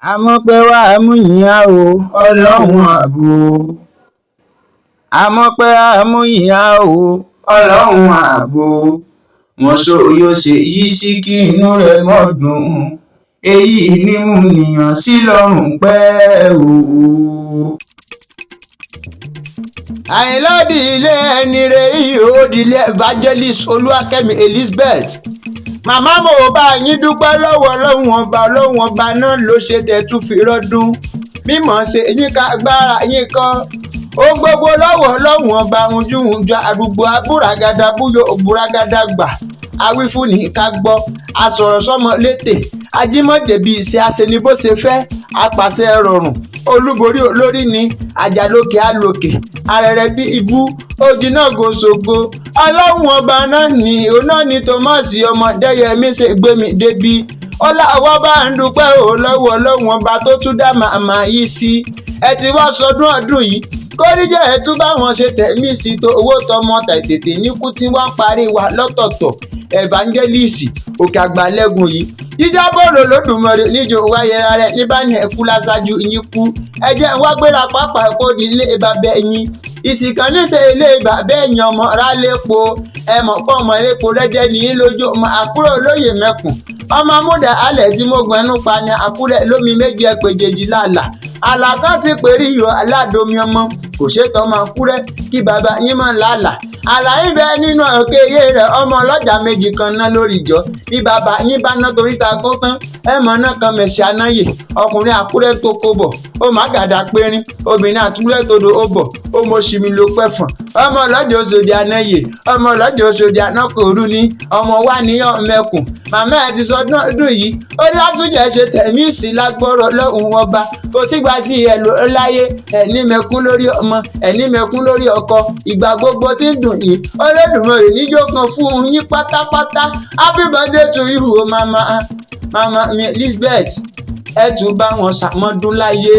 Àmọ́pẹ́ wá múyìá o ọlọ́run ààbò. Àmọ́pẹ́ wá múyìá o ọlọ́run ààbò. Mọ̀ṣọ́ ṣe yí sí kí inú rẹ̀ mọ́ dùn. Èyí ni mú nìyàn sí lọ́rùn pẹ́ o. Àyìnládì ilé ẹni rẹ̀ yìí ó dilé evangelist Olúwakẹ́mi Elizabeth. Màmá mo bá yín dúpẹ́ lọ́wọ́ Ọlọ́run ọba náà ló ṣe tẹ̀tún fi rọ́dún mímọ́ ṣe yín ká gbára yín kọ́ ó gbogbo lọ́wọ́ Ọlọ́run ọba ojúhunjọ àrùgbó abúragada búyọ òbúragada gbà awífúnni ká gbọ́ asọ̀rọ̀ sọ́mọ létè ajímọ̀débí iṣẹ́ aṣeni bó ṣe fẹ́ apàṣẹ rọrùn olúborí olórí ni àjàlókè àlòkè arẹrẹ bí ibú ojì náà gòṣògo Ọlọ́run ọba náà ní ọ̀nà ní Thomas ọmọdéyẹmí ṣe gbé mi débi ọlá àwa bá ń dúpẹ́ ò lọ́wọ́ Ọlọ́run ọba tó tún dá màmá yìí sí ẹ ti wá sọdún ọdún yìí kórìíjẹ́ ẹ tún báwọn ṣe tẹ̀mí sí tó owó tọmọ tètè níkú tí wọ́n parí wa lọ́tọ̀ọ̀tọ̀ evangelist òkè àgbàlẹ́gùn yìí jíjá bọ́ọ̀lù Olódùmarè níjó wáyẹra rẹ̀ níbàní ẹ̀kú láṣáájú yín kú ẹ̀jẹ̀ wá gbéra pápá ẹ̀kọ́ di ilé bàbá ẹ̀yìn Ìsìnkàn níṣẹ́ ilé bàbá ẹ̀yìn ọmọ rálépo ẹ̀mọ̀ pọ̀ ọmọ epo rẹ́dẹ́ ní lójú ọmọ Àkúrẹ́ olóyè mẹ́kùn ọmọ amúdà alẹ̀ tí mo gbẹ̀nú pa ní Àkúrẹ́ lómi méjì ẹ̀pẹ̀jẹ̀jì lálà àlàkàn ti pèrí iyọ̀ aládòmí ọmọ kò ṣètò ọmọ Àkúrẹ́ kí bàbá yín mọ̀ lálà àlàyé bẹ nínú òkè iye rẹ̀ ọmọ ọlọ́jà méjì kan ná lórí ìjọ bí bàbá yín bá ná torí ta kó tán ẹ̀mọ́ náà kan mẹ̀sì anáyè ọkùnrin Àkúrẹ́ tó kó bọ̀ ó má gàdá pérín obìnrin Àkúrẹ́ tó do ó bọ̀ ó mọ ṣìmí ló pẹ̀fọ̀n ọmọ ọlọ́jà Òṣòdì anáyè ọmọ ọlọ́jà Òṣòdì anákòrú ni ọmọ wa níyàn mẹ́kùn màmá ẹ ti sọ dún yìí ó látúnjẹ ṣe tẹ̀mí sí lágbọ́rọ̀ lọ́hùn ọba kò sígbà tí ẹ lò ó láyé ẹni mẹ́kún lórí ọmọ ẹni mẹ́kún lórí ọkọ ìgbà gbogbo tí ń dùn yìí Olódùmarè níjó kan fún yín pátápátá happy birthday to you o mama mi Elizabeth ẹ tún bá wọn ṣàmọ́dún láyé.